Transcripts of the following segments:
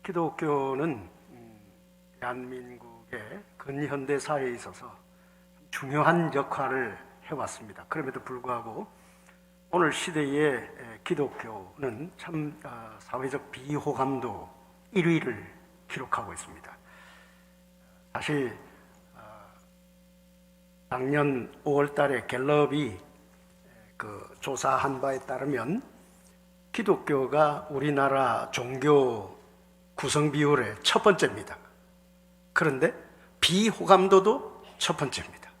기독교는 대한민국의 근현대사에 있어서 중요한 역할을 해왔습니다. 그럼에도 불구하고 오늘 시대의 기독교는 참 사회적 비호감도 1위를 기록하고 있습니다. 사실 작년 5월 달에 갤럽이 조사한 바에 따르면 기독교가 우리나라 종교 구성 비율의 첫 번째입니다. 그런데 비호감도도 첫 번째입니다.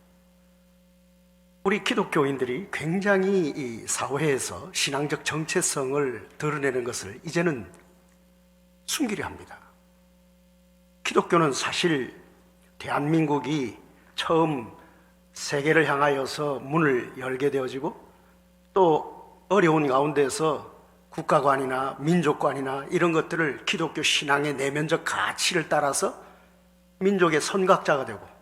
우리 기독교인들이 굉장히 이 사회에서 신앙적 정체성을 드러내는 것을 이제는 숨기려 합니다. 기독교는 사실 대한민국이 처음 세계를 향하여서 문을 열게 되어지고 또 어려운 가운데서 국가관이나 민족관이나 이런 것들을 기독교 신앙의 내면적 가치를 따라서 민족의 선각자가 되고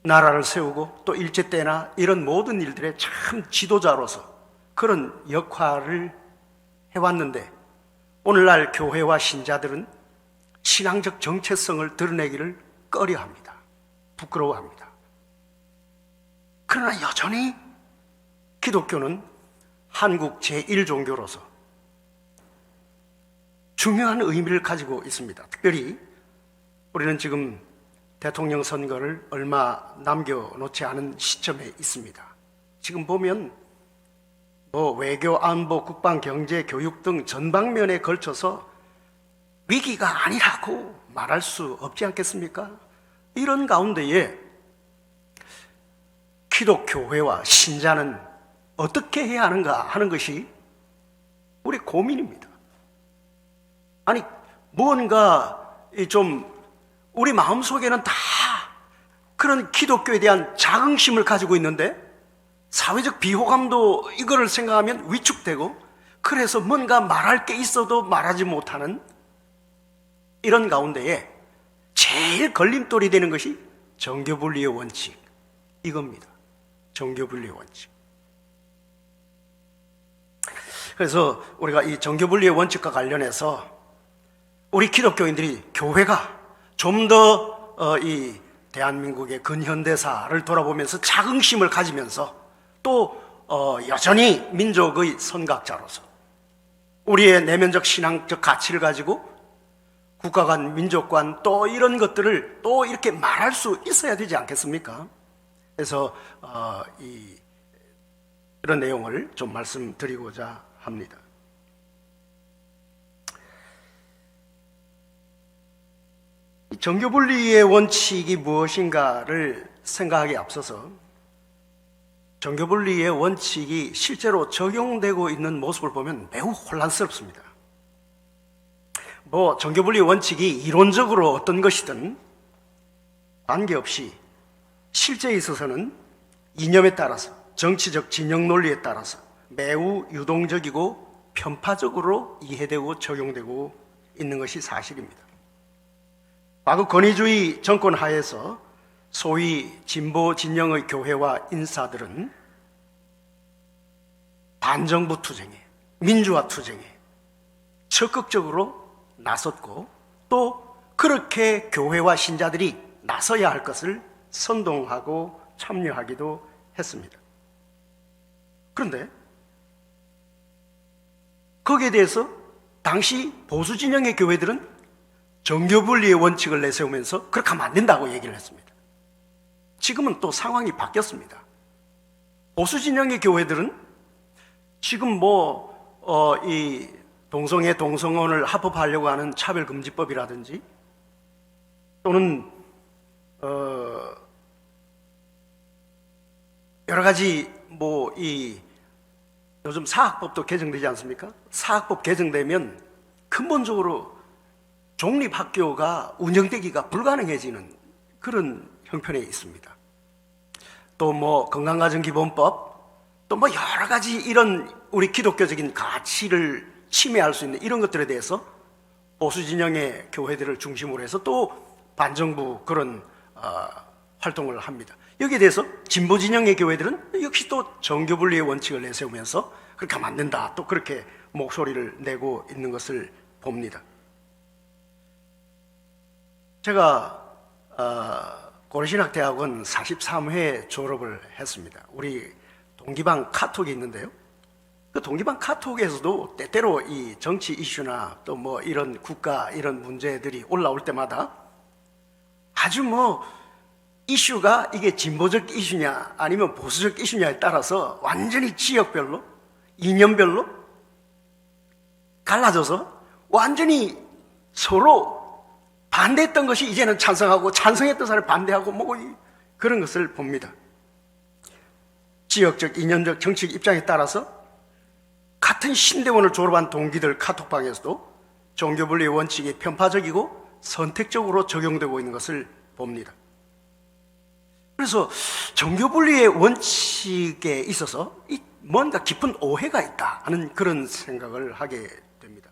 나라를 세우고 또 일제 때나 이런 모든 일들의 참 지도자로서 그런 역할을 해왔는데 오늘날 교회와 신자들은 신앙적 정체성을 드러내기를 꺼려합니다. 부끄러워합니다. 그러나 여전히 기독교는 한국 제1종교로서 중요한 의미를 가지고 있습니다. 특별히 우리는 지금 대통령 선거를 얼마 남겨놓지 않은 시점에 있습니다. 지금 보면 외교, 안보, 국방, 경제, 교육 등 전방면에 걸쳐서 위기가 아니라고 말할 수 없지 않겠습니까? 이런 가운데에 기독교회와 신자는 어떻게 해야 하는가 하는 것이 우리 고민입니다. 아니, 무언가 좀 우리 마음속에는 다 그런 기독교에 대한 자긍심을 가지고 있는데 사회적 비호감도 이거를 생각하면 위축되고 그래서 뭔가 말할 게 있어도 말하지 못하는 이런 가운데에 제일 걸림돌이 되는 것이 정교분리의 원칙 이겁니다. 정교분리의 원칙. 그래서 우리가 이 정교분리의 원칙과 관련해서 우리 기독교인들이 교회가 좀 더 이 대한민국의 근현대사를 돌아보면서 자긍심을 가지면서 또 여전히 민족의 선각자로서 우리의 내면적 신앙적 가치를 가지고 국가관, 민족관 또 이런 것들을 또 이렇게 말할 수 있어야 되지 않겠습니까? 그래서 이런 내용을 좀 말씀드리고자 합니다. 정교분리의 원칙이 무엇인가를 생각하기에 앞서서 정교분리의 원칙이 실제로 적용되고 있는 모습을 보면 매우 혼란스럽습니다. 정교분리의 원칙이 이론적으로 어떤 것이든 관계없이 실제에 있어서는 이념에 따라서 정치적 진영 논리에 따라서 매우 유동적이고 편파적으로 이해되고 적용되고 있는 것이 사실입니다. 과거 권위주의 정권 하에서 소위 진보 진영의 교회와 인사들은 반정부 투쟁에, 민주화 투쟁에 적극적으로 나섰고 또 그렇게 교회와 신자들이 나서야 할 것을 선동하고 참여하기도 했습니다. 그런데 거기에 대해서 당시 보수 진영의 교회들은 정교분리의 원칙을 내세우면서 그렇게 하면 안 된다고 얘기를 했습니다. 지금은 또 상황이 바뀌었습니다. 보수 진영의 교회들은 지금 이 동성애, 동성혼을 합법화하려고 하는 차별금지법이라든지 또는 여러 가지 요즘 사학법도 개정되지 않습니까? 사학법 개정되면 근본적으로 종립학교가 운영되기가 불가능해지는 그런 형편에 있습니다. 또 건강가정기본법 또 여러 가지 이런 우리 기독교적인 가치를 침해할 수 있는 이런 것들에 대해서 보수 진영의 교회들을 중심으로 해서 또 반정부 그런 활동을 합니다. 여기에 대해서 진보 진영의 교회들은 역시 또 정교분리의 원칙을 내세우면서 그렇게 하면 안 된다 또 그렇게 목소리를 내고 있는 것을 봅니다. 제가 고려신학대학원 43회 졸업을 했습니다. 우리 동기방 카톡이 있는데요. 그 동기방 카톡에서도 때때로 이 정치 이슈나 또 뭐 이런 국가 이런 문제들이 올라올 때마다 아주 이슈가 이게 진보적 이슈냐 아니면 보수적 이슈냐에 따라서 완전히 지역별로 이념별로 갈라져서 완전히 서로 반대했던 것이 이제는 찬성하고 찬성했던 사람을 반대하고 그런 것을 봅니다. 지역적 이념적 정치적 입장에 따라서 같은 신대원을 졸업한 동기들 카톡방에서도 종교분리의 원칙이 편파적이고 선택적으로 적용되고 있는 것을 봅니다. 그래서 종교분리의 원칙에 있어서 뭔가 깊은 오해가 있다 하는 그런 생각을 하게 됩니다.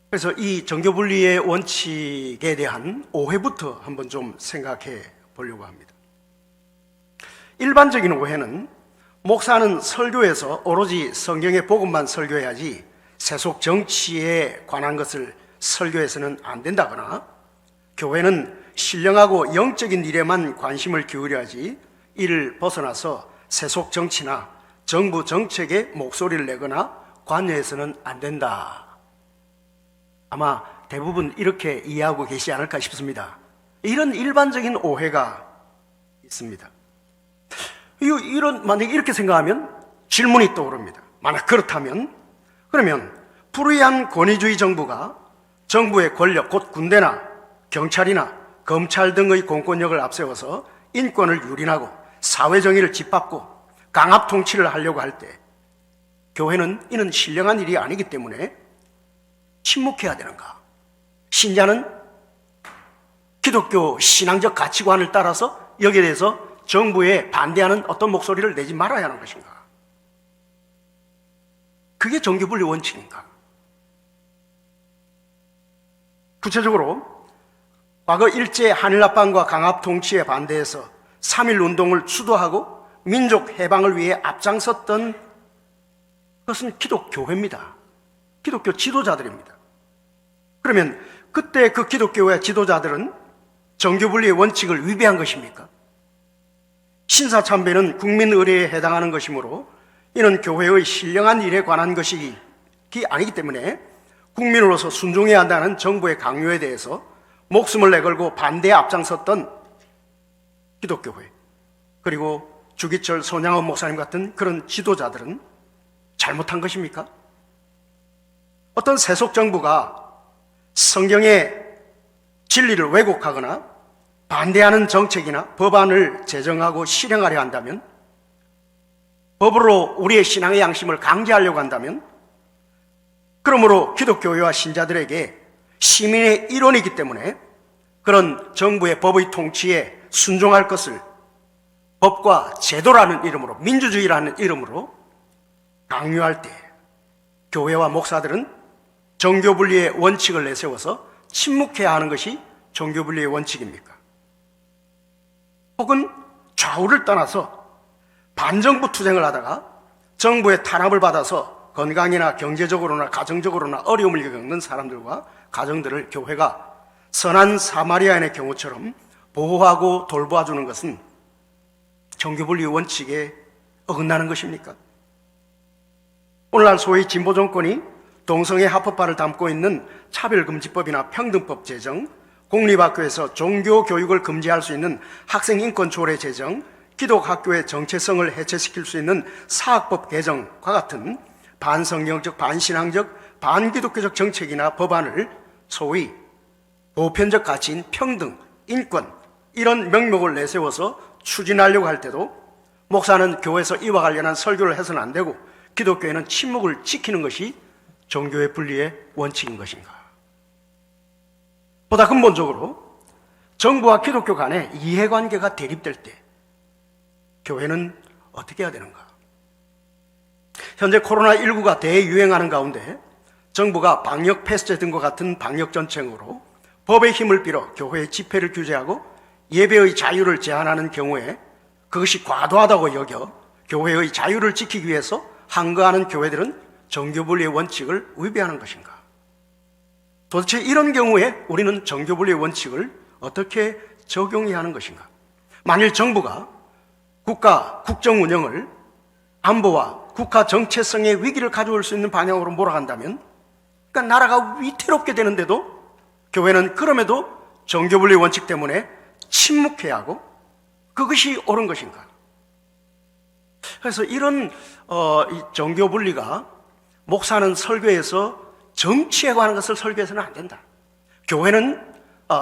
그래서 이 종교분리의 원칙에 대한 오해부터 한번 좀 생각해 보려고 합니다. 일반적인 오해는 목사는 설교에서 오로지 성경의 복음만 설교해야지 세속 정치에 관한 것을 설교해서는 안 된다거나 교회는 신령하고 영적인 일에만 관심을 기울여야지 이를 벗어나서 세속 정치나 정부 정책에 목소리를 내거나 관여해서는 안 된다. 아마 대부분 이렇게 이해하고 계시지 않을까 싶습니다. 이런 일반적인 오해가 있습니다. 만약에 이렇게 생각하면 질문이 떠오릅니다. 만약 그렇다면 그러면 불의한 권위주의 정부가 정부의 권력, 곧 군대나 경찰이나 검찰 등의 공권력을 앞세워서 인권을 유린하고 사회정의를 짓밟고 강압 통치를 하려고 할 때 교회는 이는 신령한 일이 아니기 때문에 침묵해야 되는가? 신자는 기독교 신앙적 가치관을 따라서 여기에 대해서 정부에 반대하는 어떤 목소리를 내지 말아야 하는 것인가? 그게 종교분리 원칙인가? 구체적으로 과거 일제 한일합방과 강압 통치에 반대해서 3.1 운동을 주도하고 민족 해방을 위해 앞장섰던 그것은 기독교회입니다. 기독교 지도자들입니다. 그러면 그때 그 기독교회 지도자들은 종교분리의 원칙을 위배한 것입니까? 신사참배는 국민의례에 해당하는 것이므로 이는 교회의 신령한 일에 관한 것이 아니기 때문에 국민으로서 순종해야 한다는 정부의 강요에 대해서 목숨을 내걸고 반대에 앞장섰던 기독교회 그리고 주기철 손양원 목사님 같은 그런 지도자들은 잘못한 것입니까? 어떤 세속 정부가 성경의 진리를 왜곡하거나 반대하는 정책이나 법안을 제정하고 실행하려 한다면, 법으로 우리의 신앙의 양심을 강제하려고 한다면, 그러므로 기독교회와 신자들에게 시민의 일원이기 때문에 그런 정부의 법의 통치에 순종할 것을 법과 제도라는 이름으로, 민주주의라는 이름으로 강요할 때 교회와 목사들은 종교분리의 원칙을 내세워서 침묵해야 하는 것이 종교분리의 원칙입니까? 혹은 좌우를 떠나서 반정부 투쟁을 하다가 정부의 탄압을 받아서 건강이나 경제적으로나 가정적으로나 어려움을 겪는 사람들과 가정들을 교회가 선한 사마리아인의 경우처럼 보호하고 돌보아주는 것은 종교분리 원칙에 어긋나는 것입니까? 오늘날 소위 진보 정권이 동성애 합법화를 담고 있는 차별금지법이나 평등법 제정, 공립학교에서 종교교육을 금지할 수 있는 학생인권조례 제정, 기독학교의 정체성을 해체시킬 수 있는 사학법 개정과 같은 반성경적, 반신앙적, 반기독교적 정책이나 법안을 소위 보편적 가치인 평등, 인권 이런 명목을 내세워서 추진하려고 할 때도 목사는 교회에서 이와 관련한 설교를 해서는 안 되고 기독교회는 침묵을 지키는 것이 종교의 분리의 원칙인 것인가? 보다 근본적으로 정부와 기독교 간의 이해관계가 대립될 때 교회는 어떻게 해야 되는가? 현재 코로나19가 대유행하는 가운데 정부가 방역 패스트 등과 같은 방역 정책으로 법의 힘을 빌어 교회의 집회를 규제하고 예배의 자유를 제한하는 경우에 그것이 과도하다고 여겨 교회의 자유를 지키기 위해서 항거하는 교회들은 정교분리의 원칙을 위배하는 것인가? 도대체 이런 경우에 우리는 정교분리의 원칙을 어떻게 적용해야 하는 것인가? 만일 정부가 국가 국정 운영을 안보와 국가 정체성의 위기를 가져올 수 있는 방향으로 몰아간다면, 그러니까 나라가 위태롭게 되는데도 교회는 그럼에도 정교분리 원칙 때문에 침묵해야 하고, 그것이 옳은 것인가? 그래서 이런 이 정교분리가 목사는 설교에서 정치에 관한 것을 설교해서는 안 된다. 교회는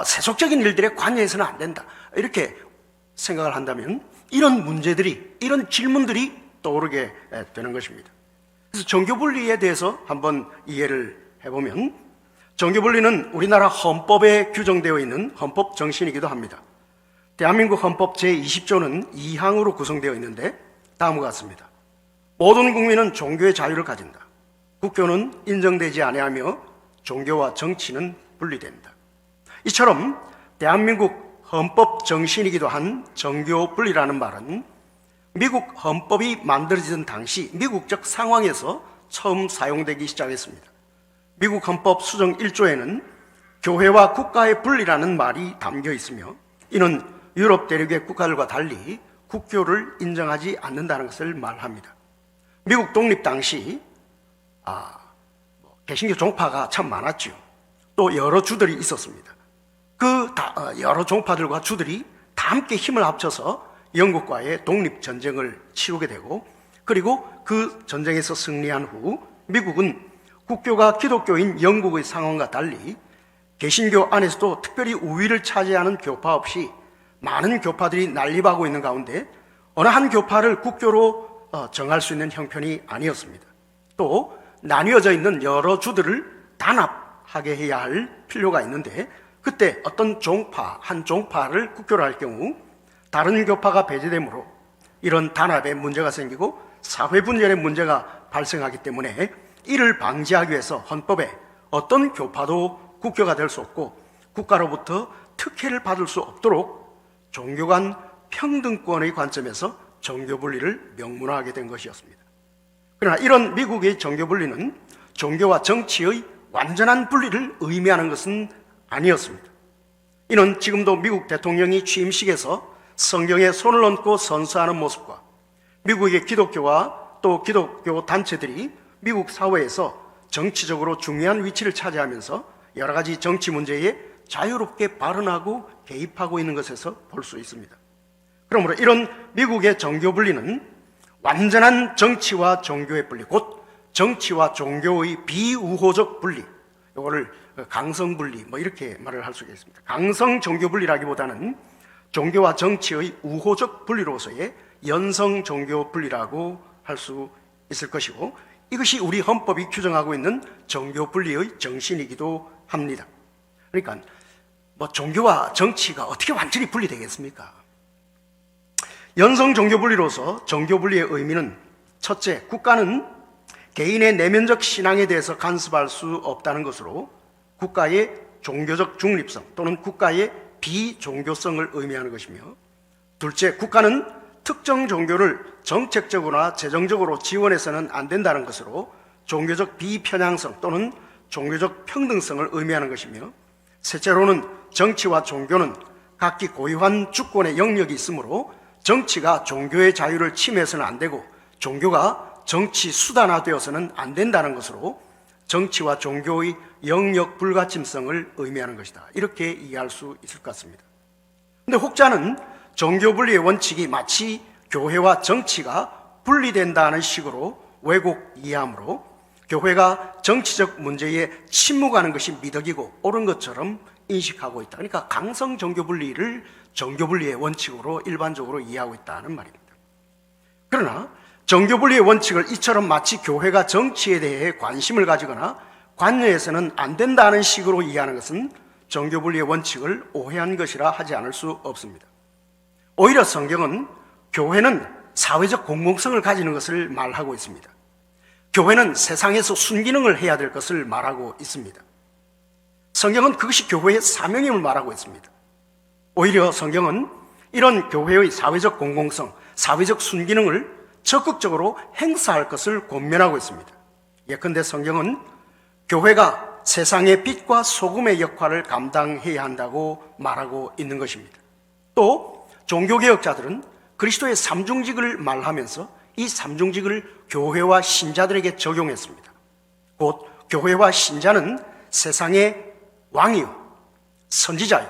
세속적인 일들에 관여해서는 안 된다. 이렇게 생각을 한다면 이런 문제들이, 이런 질문들이 떠오르게 되는 것입니다. 그래서 정교분리에 대해서 한번 이해를 해보면, 정교분리는 우리나라 헌법에 규정되어 있는 헌법 정신이기도 합니다. 대한민국 헌법 제20조는 2항으로 구성되어 있는데 다음과 같습니다. 모든 국민은 종교의 자유를 가진다. 국교는 인정되지 아니하며 종교와 정치는 분리된다. 이처럼 대한민국 헌법 정신이기도 한 정교분리라는 말은 미국 헌법이 만들어지던 당시 미국적 상황에서 처음 사용되기 시작했습니다. 미국 헌법 수정 1조에는 교회와 국가의 분리라는 말이 담겨 있으며, 이는 유럽 대륙의 국가들과 달리 국교를 인정하지 않는다는 것을 말합니다. 미국 독립 당시 개신교 종파가 참 많았죠. 또 여러 주들이 있었습니다. 여러 종파들과 주들이 다 함께 힘을 합쳐서 영국과의 독립전쟁을 치르게 되고, 그리고 그 전쟁에서 승리한 후 미국은 국교가 기독교인 영국의 상황과 달리 개신교 안에서도 특별히 우위를 차지하는 교파 없이 많은 교파들이 난립하고 있는 가운데 어느 한 교파를 국교로 정할 수 있는 형편이 아니었습니다. 또 나뉘어져 있는 여러 주들을 단합하게 해야 할 필요가 있는데, 그때 어떤 종파, 한 종파를 국교로 할 경우 다른 교파가 배제되므로 이런 단합에 문제가 생기고 사회 분열의 문제가 발생하기 때문에 이를 방지하기 위해서 헌법에 어떤 교파도 국교가 될 수 없고 국가로부터 특혜를 받을 수 없도록 종교 간 평등권의 관점에서 정교분리를 명문화하게 된 것이었습니다. 그러나 이런 미국의 정교분리는 종교와 정치의 완전한 분리를 의미하는 것은 아니었습니다. 이는 지금도 미국 대통령이 취임식에서 성경에 손을 얹고 선서하는 모습과 미국의 기독교와 또 기독교 단체들이 미국 사회에서 정치적으로 중요한 위치를 차지하면서 여러 가지 정치 문제에 자유롭게 발언하고 개입하고 있는 것에서 볼 수 있습니다. 그러므로 이런 미국의 정교분리는 완전한 정치와 종교의 분리, 곧 정치와 종교의 비우호적 분리, 이거를 강성분리 이렇게 말을 할 수가 있습니다. 강성 종교분리라기보다는 종교와 정치의 우호적 분리로서의 연성 종교분리라고 할 수 있을 것이고, 이것이 우리 헌법이 규정하고 있는 종교분리의 정신이기도 합니다. 그러니까 종교와 정치가 어떻게 완전히 분리되겠습니까? 연성 종교분리로서 종교분리의 의미는, 첫째, 국가는 개인의 내면적 신앙에 대해서 간섭할 수 없다는 것으로 국가의 종교적 중립성 또는 국가의 비종교성을 의미하는 것이며, 둘째, 국가는 특정 종교를 정책적으로나 재정적으로 지원해서는 안 된다는 것으로 종교적 비편향성 또는 종교적 평등성을 의미하는 것이며, 셋째로는 정치와 종교는 각기 고유한 주권의 영역이 있으므로 정치가 종교의 자유를 침해해서는 안 되고 종교가 정치 수단화되어서는 안 된다는 것으로 정치와 종교의 영역 불가침성을 의미하는 것이다. 이렇게 이해할 수 있을 것 같습니다. 그런데 혹자는 종교분리의 원칙이 마치 교회와 정치가 분리된다는 식으로 왜곡 이해하므로 교회가 정치적 문제에 침묵하는 것이 미덕이고 옳은 것처럼 인식하고 있다. 그러니까 강성 종교분리를 종교분리의 원칙으로 일반적으로 이해하고 있다는 말입니다. 그러나 종교분리의 원칙을 이처럼 마치 교회가 정치에 대해 관심을 가지거나 관여해서는 안 된다는 식으로 이해하는 것은 종교분리의 원칙을 오해한 것이라 하지 않을 수 없습니다. 오히려 성경은 교회는 사회적 공공성을 가지는 것을 말하고 있습니다. 교회는 세상에서 순기능을 해야 될 것을 말하고 있습니다. 성경은 그것이 교회의 사명임을 말하고 있습니다. 오히려 성경은 이런 교회의 사회적 공공성, 사회적 순기능을 적극적으로 행사할 것을 권면하고 있습니다. 예컨대 성경은 교회가 세상의 빛과 소금의 역할을 감당해야 한다고 말하고 있는 것입니다. 또 종교개혁자들은 그리스도의 삼중직을 말하면서 이 삼중직을 교회와 신자들에게 적용했습니다. 곧 교회와 신자는 세상의 왕이요, 선지자요,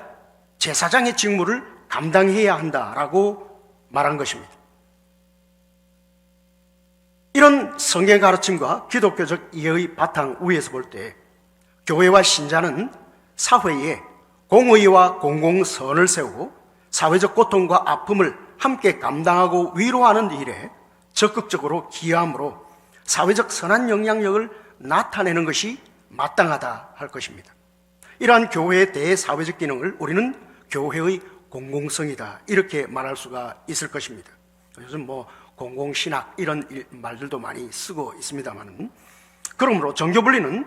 제사장의 직무를 감당해야 한다라고 말한 것입니다. 이런 성경 가르침과 기독교적 이해의 바탕 위에서 볼 때 교회와 신자는 사회에 공의와 공공선을 세우고 사회적 고통과 아픔을 함께 감당하고 위로하는 일에 적극적으로 기여함으로 사회적 선한 영향력을 나타내는 것이 마땅하다 할 것입니다. 이러한 교회의 대사회적 기능을 우리는 교회의 공공성이다 이렇게 말할 수가 있을 것입니다. 요즘 공공신학 이런 말들도 많이 쓰고 있습니다만, 그러므로 종교분리는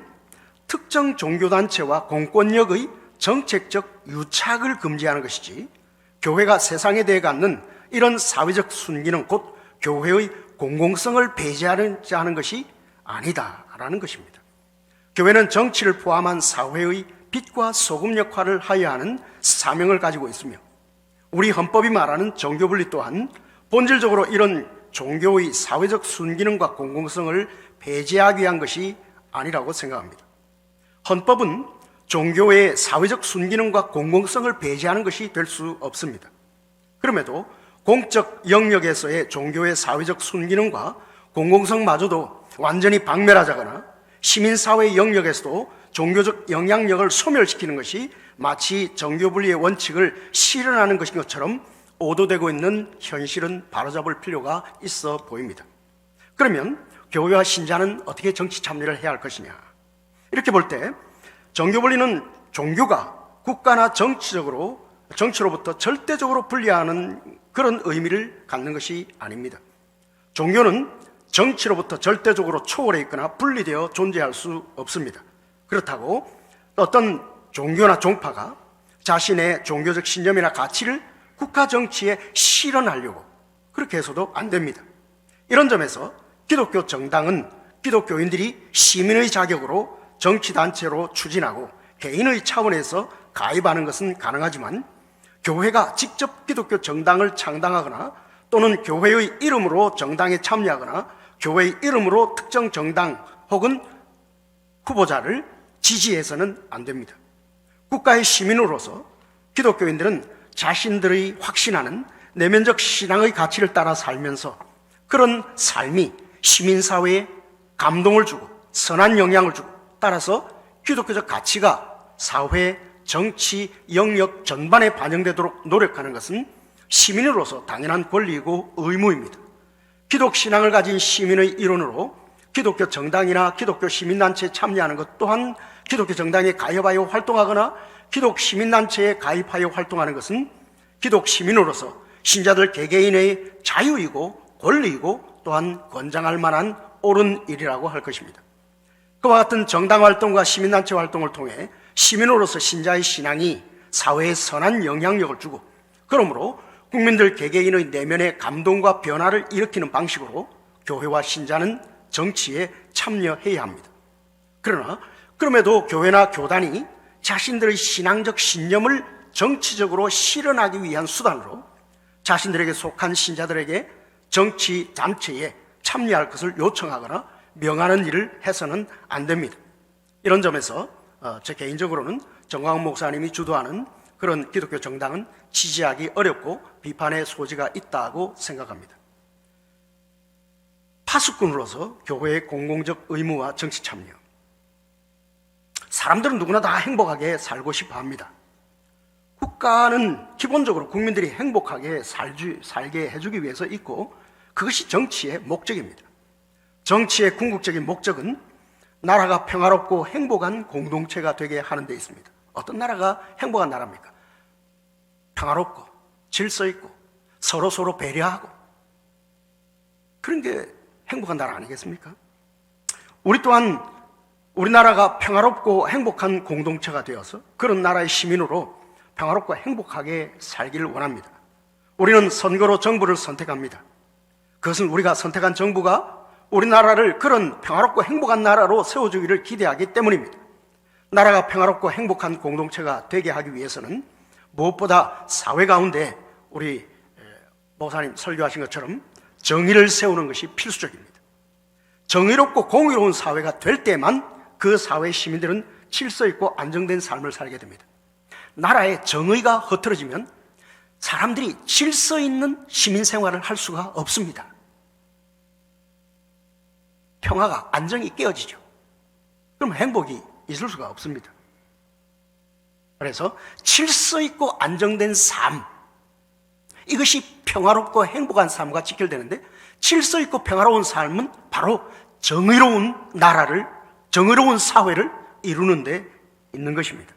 특정 종교단체와 공권력의 정책적 유착을 금지하는 것이지 교회가 세상에 대해 갖는 이런 사회적 순기능 곧 교회의 공공성을 배제하려지 하는 것이 아니다라는 것입니다. 교회는 정치를 포함한 사회의 빛과 소금 역할을 하여야 하는 사명을 가지고 있으며 우리 헌법이 말하는 종교분리 또한 본질적으로 이런 종교의 사회적 순기능과 공공성을 배제하기 위한 것이 아니라고 생각합니다. 헌법은 종교의 사회적 순기능과 공공성을 배제하는 것이 될 수 없습니다. 그럼에도 공적 영역에서의 종교의 사회적 순기능과 공공성마저도 완전히 박멸하자거나 시민사회 영역에서도 종교적 영향력을 소멸시키는 것이 마치 종교분리의 원칙을 실현하는 것인 것처럼 오도되고 있는 현실은 바로잡을 필요가 있어 보입니다. 그러면 교회와 신자는 어떻게 정치 참여를 해야 할 것이냐? 이렇게 볼 때 종교분리는 종교가 국가나 정치로부터 절대적으로 분리하는 그런 의미를 갖는 것이 아닙니다. 종교는 정치로부터 절대적으로 초월해 있거나 분리되어 존재할 수 없습니다. 그렇다고 어떤 종교나 종파가 자신의 종교적 신념이나 가치를 국가 정치에 실현하려고 그렇게 해서도 안 됩니다. 이런 점에서 기독교 정당은 기독교인들이 시민의 자격으로 정치단체로 추진하고 개인의 차원에서 가입하는 것은 가능하지만 교회가 직접 기독교 정당을 창당하거나 또는 교회의 이름으로 정당에 참여하거나 교회의 이름으로 특정 정당 혹은 후보자를 지지해서는 안 됩니다. 국가의 시민으로서 기독교인들은 자신들의 확신하는 내면적 신앙의 가치를 따라 살면서 그런 삶이 시민사회에 감동을 주고 선한 영향을 주고 따라서 기독교적 가치가 사회, 정치, 영역 전반에 반영되도록 노력하는 것은 시민으로서 당연한 권리이고 의무입니다. 기독신앙을 가진 시민의 일원으로 기독교 정당이나 기독교 시민단체에 참여하는 것 또한 기독교 정당에 가입하여 활동하거나 기독 시민단체에 가입하여 활동하는 것은 기독 시민으로서 신자들 개개인의 자유이고 권리이고 또한 권장할 만한 옳은 일이라고 할 것입니다. 그와 같은 정당 활동과 시민단체 활동을 통해 시민으로서 신자의 신앙이 사회에 선한 영향력을 주고 그러므로 국민들 개개인의 내면의 감동과 변화를 일으키는 방식으로 교회와 신자는 정치에 참여해야 합니다. 그러나 그럼에도 교회나 교단이 자신들의 신앙적 신념을 정치적으로 실현하기 위한 수단으로 자신들에게 속한 신자들에게 정치 단체에 참여할 것을 요청하거나 명하는 일을 해서는 안 됩니다. 이런 점에서 제 개인적으로는 정광훈 목사님이 주도하는 그런 기독교 정당은 지지하기 어렵고 비판의 소지가 있다고 생각합니다. 파수꾼으로서 교회의 공공적 의무와 정치 참여. 사람들은 누구나 다 행복하게 살고 싶어 합니다. 국가는 기본적으로 국민들이 행복하게 살게 해주기 위해서 있고 그것이 정치의 목적입니다. 정치의 궁극적인 목적은 나라가 평화롭고 행복한 공동체가 되게 하는 데 있습니다. 어떤 나라가 행복한 나라입니까? 평화롭고 질서 있고 서로 배려하고 그런 게 행복한 나라 아니겠습니까? 우리 또한 우리나라가 평화롭고 행복한 공동체가 되어서 그런 나라의 시민으로 평화롭고 행복하게 살기를 원합니다. 우리는 선거로 정부를 선택합니다. 그것은 우리가 선택한 정부가 우리나라를 그런 평화롭고 행복한 나라로 세워주기를 기대하기 때문입니다. 나라가 평화롭고 행복한 공동체가 되게 하기 위해서는 무엇보다 사회 가운데 우리 목사님 설교하신 것처럼 정의를 세우는 것이 필수적입니다. 정의롭고 공의로운 사회가 될 때만 그 사회의 시민들은 질서 있고 안정된 삶을 살게 됩니다. 나라의 정의가 흐트러지면 사람들이 질서 있는 시민 생활을 할 수가 없습니다. 평화가, 안정이 깨어지죠. 그럼 행복이 있을 수가 없습니다. 그래서 질서 있고 안정된 삶, 이것이 평화롭고 행복한 삶과 직결되는데, 질서 있고 평화로운 삶은 바로 정의로운 나라를, 정의로운 사회를 이루는 데 있는 것입니다.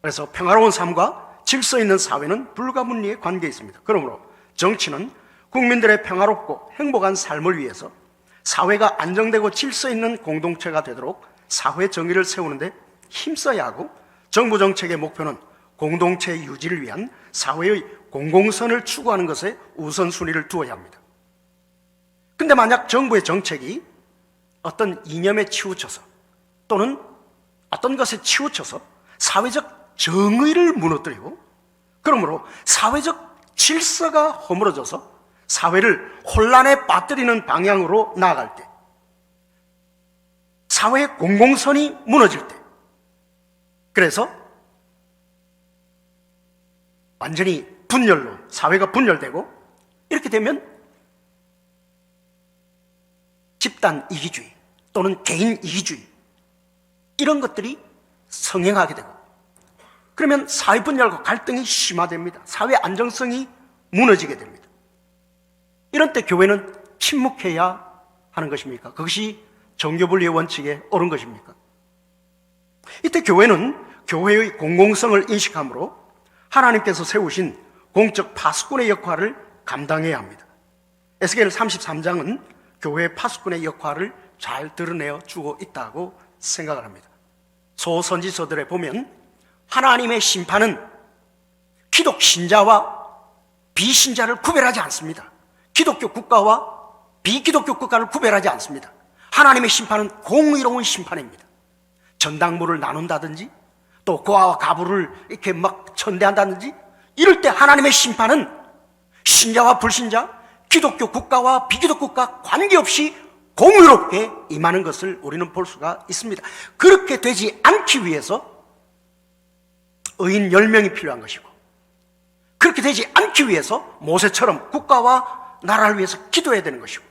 그래서 평화로운 삶과 질서 있는 사회는 불가분리의 관계에 있습니다. 그러므로 정치는 국민들의 평화롭고 행복한 삶을 위해서 사회가 안정되고 질서 있는 공동체가 되도록 사회 정의를 세우는데 힘써야 하고, 정부 정책의 목표는 공동체 유지를 위한 사회의 공공선을 추구하는 것에 우선순위를 두어야 합니다. 근데 만약 정부의 정책이 어떤 이념에 치우쳐서 또는 어떤 것에 치우쳐서 사회적 정의를 무너뜨리고, 그러므로 사회적 질서가 허물어져서 사회를 혼란에 빠뜨리는 방향으로 나아갈 때, 사회의 공공선이 무너질 때, 그래서 완전히 분열로 사회가 분열되고, 이렇게 되면 집단 이기주의 또는 개인 이기주의, 이런 것들이 성행하게 되고, 그러면 사회 분열과 갈등이 심화됩니다. 사회 안정성이 무너지게 됩니다. 이런 때 교회는 침묵해야 하는 것입니까? 그것이 정교분리의 원칙에 옳은 것입니까? 이때 교회는 교회의 공공성을 인식함으로 하나님께서 세우신 공적 파수꾼의 역할을 감당해야 합니다. 에스겔 33장은 교회의 파수꾼의 역할을 잘 드러내어 주고 있다고 생각을 합니다. 소선지서들에 보면 하나님의 심판은 기독 신자와 비신자를 구별하지 않습니다. 기독교 국가와 비기독교 국가를 구별하지 않습니다. 하나님의 심판은 공의로운 심판입니다. 전당물을 나눈다든지 또 고아와 가부를 이렇게 막 천대한다든지, 이럴 때 하나님의 심판은 신자와 불신자, 기독교 국가와 비기독교 국가 관계없이 공의롭게 임하는 것을 우리는 볼 수가 있습니다. 그렇게 되지 않기 위해서 의인 10명이 필요한 것이고, 그렇게 되지 않기 위해서 모세처럼 국가와 나라를 위해서 기도해야 되는 것이고,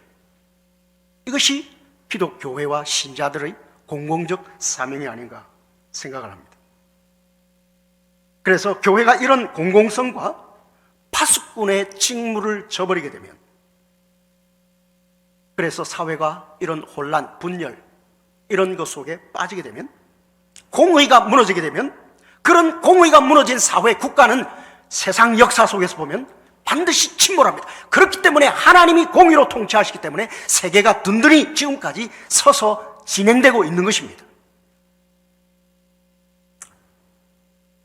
이것이 기독교회와 신자들의 공공적 사명이 아닌가 생각을 합니다. 그래서 교회가 이런 공공성과 파수꾼의 직무를 저버리게 되면, 그래서 사회가 이런 혼란, 분열, 이런 것 속에 빠지게 되면, 공의가 무너지게 되면, 그런 공의가 무너진 사회, 국가는 세상 역사 속에서 보면 반드시 침몰합니다. 그렇기 때문에 하나님이 공의로 통치하시기 때문에 세계가 든든히 지금까지 서서 진행되고 있는 것입니다.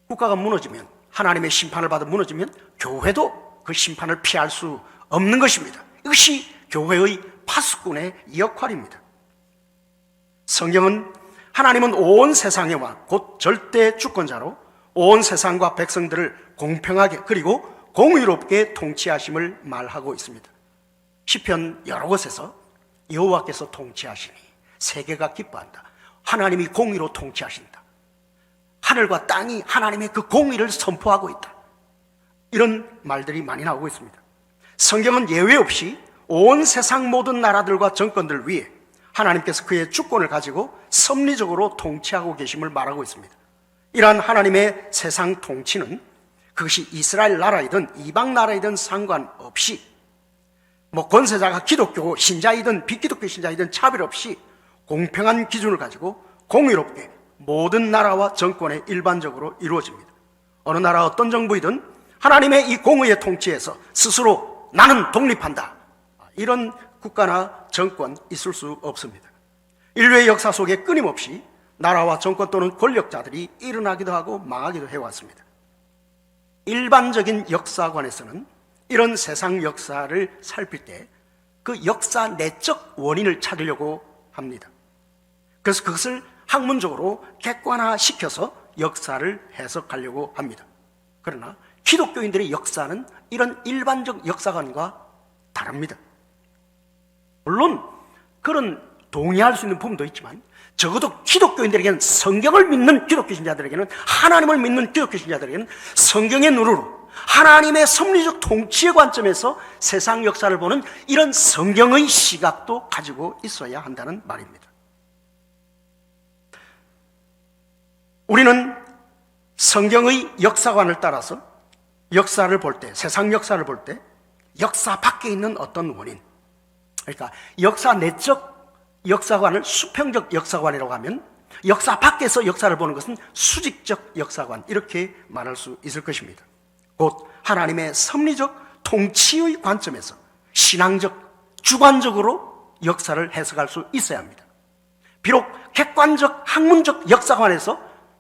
국가가 무너지면, 하나님의 심판을 받아 무너지면 교회도 그 심판을 피할 수 없는 것입니다. 이것이 교회의 파수꾼의 역할입니다. 성경은 하나님은 온 세상의 왕, 곧 절대 주권자로 온 세상과 백성들을 공평하게 그리고 공의롭게 통치하심을 말하고 있습니다. 시편 여러 곳에서 여호와께서 통치하시니 세계가 기뻐한다. 하나님이 공의로 통치하신다. 하늘과 땅이 하나님의 그 공의를 선포하고 있다. 이런 말들이 많이 나오고 있습니다. 성경은 예외 없이 온 세상 모든 나라들과 정권들 위에 하나님께서 그의 주권을 가지고 섭리적으로 통치하고 계심을 말하고 있습니다. 이러한 하나님의 세상 통치는 그것이 이스라엘 나라이든 이방 나라이든 상관없이, 권세자가 기독교 신자이든 비기독교 신자이든 차별 없이 공평한 기준을 가지고 공의롭게 모든 나라와 정권에 일반적으로 이루어집니다. 어느 나라 어떤 정부이든 하나님의 이 공의의 통치에서 스스로 나는 독립한다, 이런 국가나 정권 있을 수 없습니다. 인류의 역사 속에 끊임없이 나라와 정권 또는 권력자들이 일어나기도 하고 망하기도 해왔습니다. 일반적인 역사관에서는 이런 세상 역사를 살필 때 그 역사 내적 원인을 찾으려고 합니다. 그래서 그것을 학문적으로 객관화시켜서 역사를 해석하려고 합니다. 그러나 기독교인들의 역사는 이런 일반적 역사관과 다릅니다. 물론 그런 동의할 수 있는 부분도 있지만 적어도 기독교인들에게는, 성경을 믿는 기독교 신자들에게는, 하나님을 믿는 기독교 신자들에게는 성경의 눈으로 하나님의 섭리적 통치의 관점에서 세상 역사를 보는 이런 성경의 시각도 가지고 있어야 한다는 말입니다. 우리는 성경의 역사관을 따라서 역사를 볼 때, 세상 역사를 볼 때 역사 밖에 있는 어떤 원인, 그러니까 역사 내적 역사관을 수평적 역사관이라고 하면 역사 밖에서 역사를 보는 것은 수직적 역사관, 이렇게 말할 수 있을 것입니다. 곧 하나님의 섭리적 통치의 관점에서 신앙적, 주관적으로 역사를 해석할 수 있어야 합니다. 비록 객관적, 학문적 역사관에서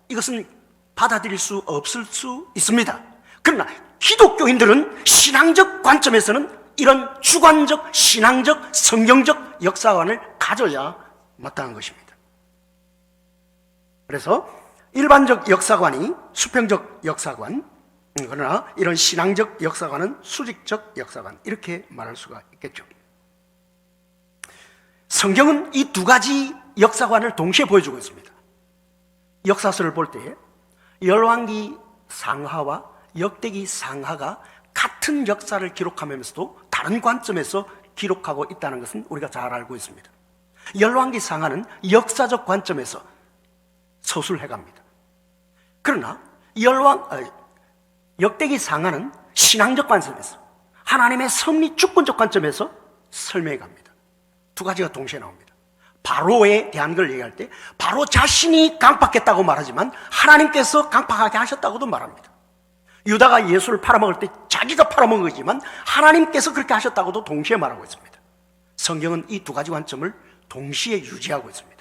이것은 받아들일 수 없을 수 있습니다. 그러나 기독교인들은 신앙적 관점에서는 이런 주관적, 신앙적, 성경적 역사관을 가져야 마땅한 것입니다. 그래서 일반적 역사관이 수평적 역사관, 그러나 이런 신앙적 역사관은 수직적 역사관, 이렇게 말할 수가 있겠죠. 성경은 이 두 가지 역사관을 동시에 보여주고 있습니다. 역사서를 볼 때 열왕기 상하와 역대기 상하가 같은 역사를 기록하면서도 다른 관점에서 기록하고 있다는 것은 우리가 잘 알고 있습니다. 열왕기 상하는 역사적 관점에서 서술해 갑니다. 그러나 역대기 상하는 신앙적 관점에서, 하나님의 섭리 주권적 관점에서 설명해 갑니다. 두 가지가 동시에 나옵니다. 바로에 대한 걸 얘기할 때 바로 자신이 강팍했다고 말하지만 하나님께서 강팍하게 하셨다고도 말합니다. 유다가 예수를 팔아먹을 때 자기가 팔아먹은 거지만 하나님께서 그렇게 하셨다고도 동시에 말하고 있습니다. 성경은 이 두 가지 관점을 동시에 유지하고 있습니다.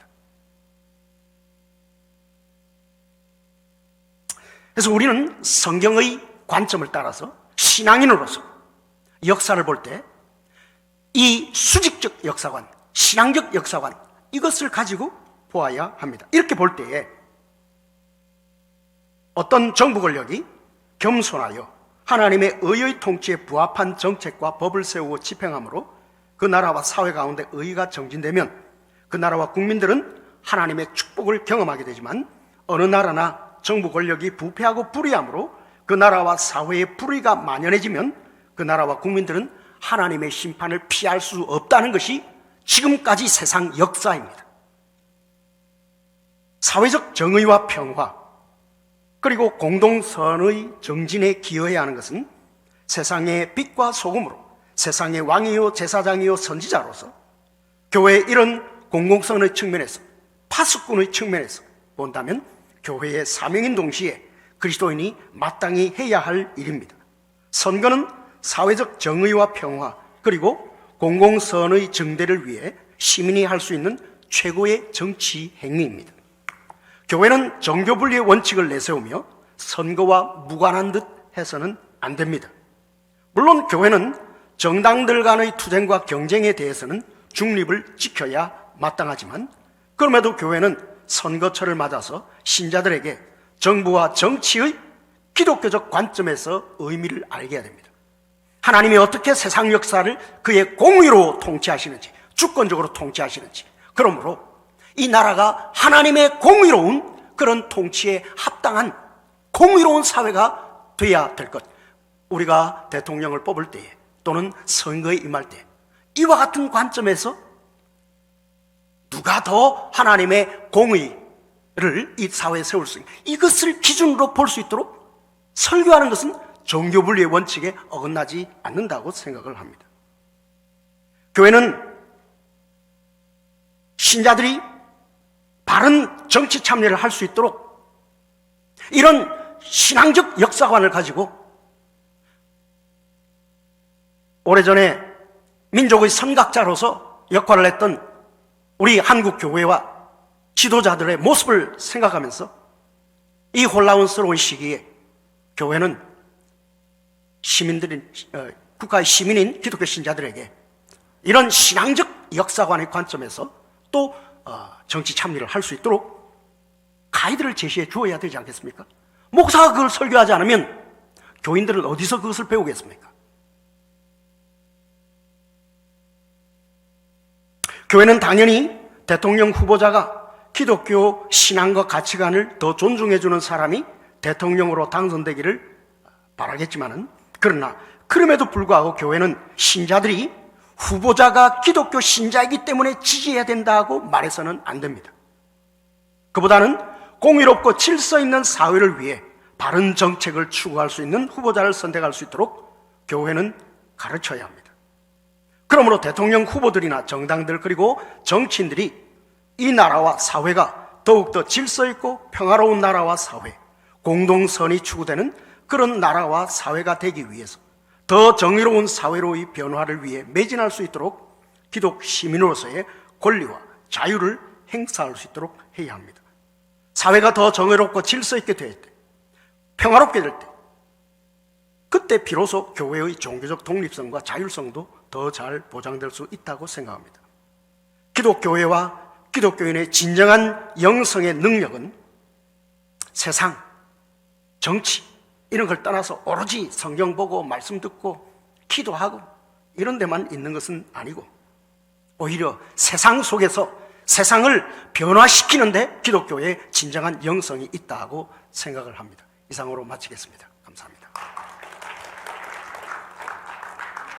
그래서 우리는 성경의 관점을 따라서 신앙인으로서 역사를 볼 때 이 수직적 역사관, 신앙적 역사관, 이것을 가지고 보아야 합니다. 이렇게 볼 때에 어떤 정부 권력이 겸손하여 하나님의 의의 통치에 부합한 정책과 법을 세우고 집행함으로 그 나라와 사회 가운데 의가 정진되면 그 나라와 국민들은 하나님의 축복을 경험하게 되지만, 어느 나라나 정부 권력이 부패하고 불의함으로 그 나라와 사회의 불의가 만연해지면 그 나라와 국민들은 하나님의 심판을 피할 수 없다는 것이 지금까지 세상 역사입니다. 사회적 정의와 평화, 그리고 공동선의 정진에 기여해야 하는 것은 세상의 빛과 소금으로, 세상의 왕이요 제사장이요 선지자로서 교회의 이런 공공선의 측면에서, 파수꾼의 측면에서 본다면 교회의 사명인 동시에 그리스도인이 마땅히 해야 할 일입니다. 선거는 사회적 정의와 평화, 그리고 공공선의 정대를 위해 시민이 할 수 있는 최고의 정치 행위입니다. 교회는 정교분리의 원칙을 내세우며 선거와 무관한 듯 해서는 안 됩니다. 물론 교회는 정당들 간의 투쟁과 경쟁에 대해서는 중립을 지켜야 마땅하지만, 그럼에도 교회는 선거철을 맞아서 신자들에게 정부와 정치의 기독교적 관점에서 의미를 알게 해야 됩니다. 하나님이 어떻게 세상 역사를 그의 공의로 통치하시는지, 주권적으로 통치하시는지, 그러므로 이 나라가 하나님의 공의로운 그런 통치에 합당한 공의로운 사회가 되어야 될 것, 우리가 대통령을 뽑을 때에 또는 선거에 임할 때 이와 같은 관점에서 누가 더 하나님의 공의를 이 사회에 세울 수 있는, 이것을 기준으로 볼 수 있도록 설교하는 것은 정교분리의 원칙에 어긋나지 않는다고 생각을 합니다. 교회는 신자들이 바른 정치 참여를 할 수 있도록 이런 신앙적 역사관을 가지고 오래전에 민족의 선각자로서 역할을 했던 우리 한국 교회와 지도자들의 모습을 생각하면서 이 혼란스러운 시기에 교회는 국가의 시민인 기독교 신자들에게 이런 신앙적 역사관의 관점에서 또 정치 참여를 할 수 있도록 가이드를 제시해 주어야 되지 않겠습니까? 목사가 그걸 설교하지 않으면 교인들은 어디서 그것을 배우겠습니까? 교회는 당연히 대통령 후보자가 기독교 신앙과 가치관을 더 존중해주는 사람이 대통령으로 당선되기를 바라겠지만은, 그러나 그럼에도 불구하고 교회는 신자들이 후보자가 기독교 신자이기 때문에 지지해야 된다고 말해서는 안 됩니다. 그보다는 공의롭고 질서 있는 사회를 위해 바른 정책을 추구할 수 있는 후보자를 선택할 수 있도록 교회는 가르쳐야 합니다. 그러므로 대통령 후보들이나 정당들 그리고 정치인들이 이 나라와 사회가 더욱더 질서 있고 평화로운 나라와 사회, 공동선이 추구되는 그런 나라와 사회가 되기 위해서 더 정의로운 사회로의 변화를 위해 매진할 수 있도록 기독 시민으로서의 권리와 자유를 행사할 수 있도록 해야 합니다. 사회가 더 정의롭고 질서 있게 될 때, 평화롭게 될 때, 그때 비로소 교회의 종교적 독립성과 자율성도 더 잘 보장될 수 있다고 생각합니다. 기독교회와 기독교인의 진정한 영성의 능력은 세상, 정치 이런 걸 떠나서 오로지 성경 보고 말씀 듣고 기도하고 이런 데만 있는 것은 아니고, 오히려 세상 속에서 세상을 변화시키는데 기독교의 진정한 영성이 있다고 생각을 합니다. 이상으로 마치겠습니다. 감사합니다.